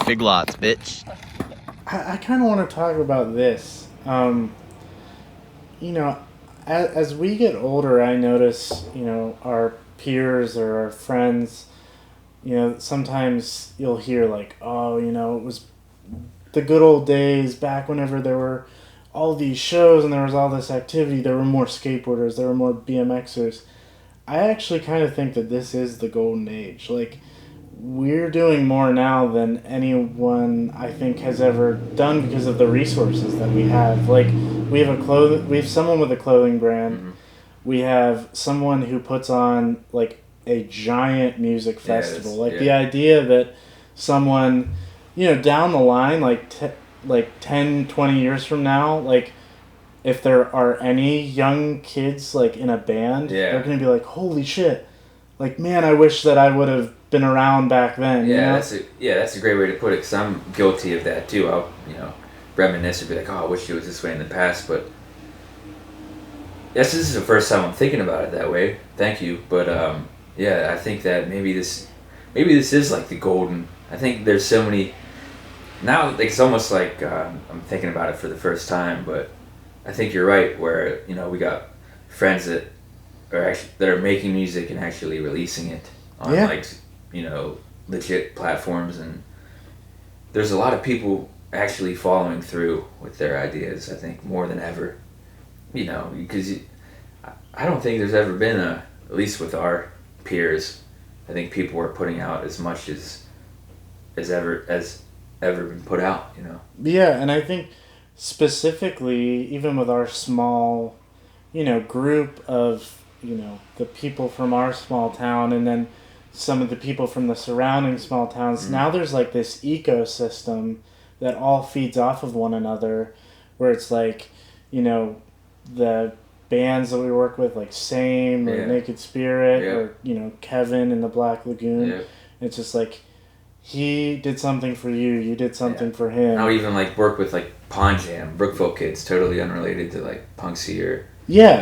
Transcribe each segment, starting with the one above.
Big lots, bitch. I kind of want to talk about this. You know, as we get older, I notice, our peers or our friends, sometimes you'll hear like, oh, it was the good old days back whenever there were all these shows and there was all this activity. There were more skateboarders, there were more BMXers. I actually kind of think that this is the golden age. Like, we're doing more now than anyone I think has ever done because of the resources that we have. Like, we have someone with a clothing brand. Mm-hmm. We have someone who puts on like a giant music festival. The idea that someone, down the line, like 10, 20 years from now, like, if there are any young kids like in a band, they're gonna be like, holy shit, like, man, I wish that I would have been around back then. That's a great way to put it, because I'm guilty of that too. I'll reminisce and be like, oh, I wish it was this way in the past, but this is the first time I'm thinking about it that way. Thank you. But I think that maybe this is like the golden. I think there's so many now, like, it's almost like I'm thinking about it for the first time, but I think you're right, where we got friends that are making music and actually releasing it on legit platforms, and there's a lot of people actually following through with their ideas. I think more than ever, because I don't think there's ever been at least with our peers, I think people are putting out as much as ever been put out. Yeah, and I think specifically, even with our small, group of, the people from our small town, and then some of the people from the surrounding small towns, mm-hmm. Now there's like this ecosystem that all feeds off of one another, where it's like, the bands that we work with, like Same or Naked Spirit, or, Kevin and the Black Lagoon. Yeah. It's just like, he did something for you, you did something for him. I'll even like work with like Pond Jam, Brookville kids, totally unrelated to like Punksy, or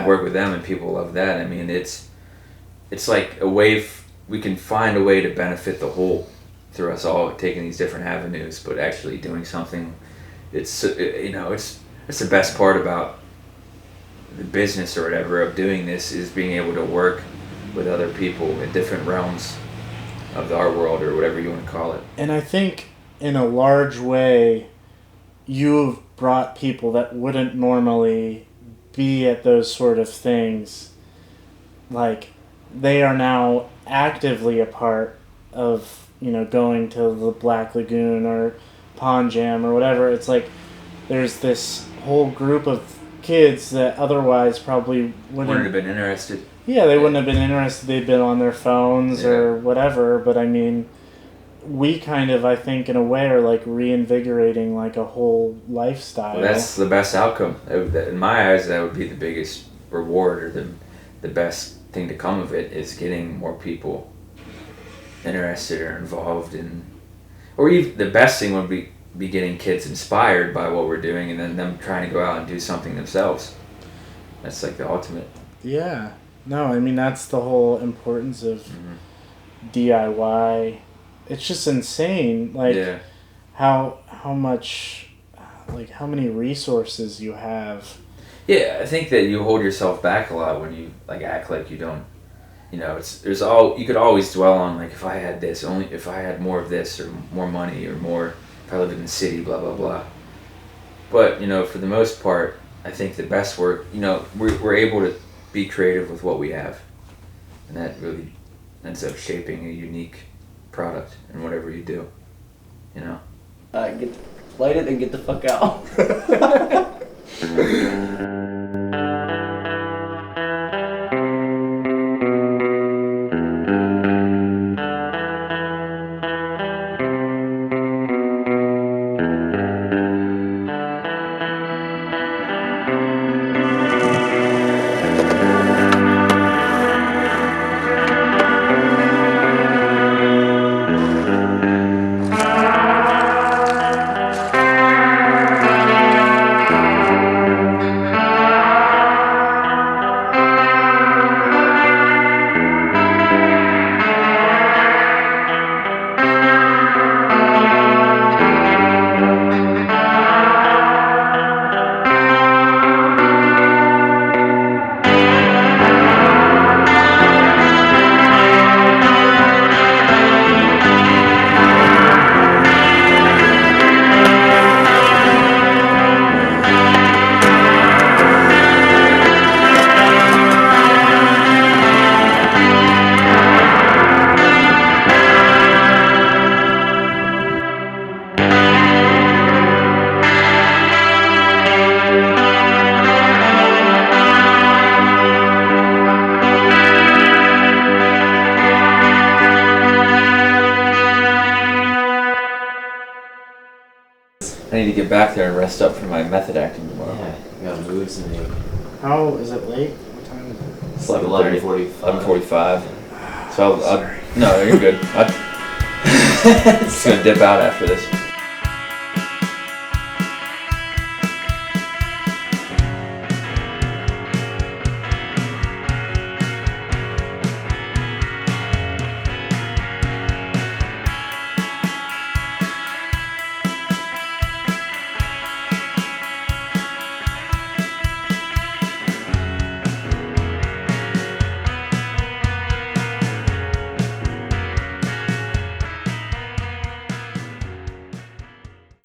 work with them, and people love that. I mean, it's like a way we can find a way to benefit the whole through us all taking these different avenues, but actually doing something. It's the best part about the business or whatever of doing this, is being able to work with other people in different realms of the art world, or whatever you want to call it. And I think in a large way, you've brought people that wouldn't normally be at those sort of things. Like, they are now actively a part of, going to the Black Lagoon or Pond Jam or whatever. It's like there's this whole group of kids that otherwise probably wouldn't have been interested. Yeah, they wouldn't have been interested. They'd been on their phones or whatever. But I mean, we kind of, I think, in a way, are like reinvigorating like a whole lifestyle. Well, that's the best outcome. In my eyes, that would be the biggest reward, or the best thing to come of it, is getting more people interested or involved in, or even the best thing would be getting kids inspired by what we're doing, and then them trying to go out and do something themselves. That's like the ultimate. Yeah. No, I mean, that's the whole importance of D.I.Y. It's just insane, like, how much, like, how many resources you have. Yeah, I think that you hold yourself back a lot when you, like, act like you don't, you could always dwell on, like, if I had this, only if I had more of this, or more money, or more, if I lived in the city, blah, blah, blah. But, for the most part, I think the best work, we're able to be creative with what we have, and that really ends up shaping a unique product in whatever you do. Light it and get the fuck out. to get back there and rest up for my method acting tomorrow. Yeah, you got moves and you. How is it late? What time is it? It's 11:45. So I'll no, you're good. I'm just gonna dip out after this.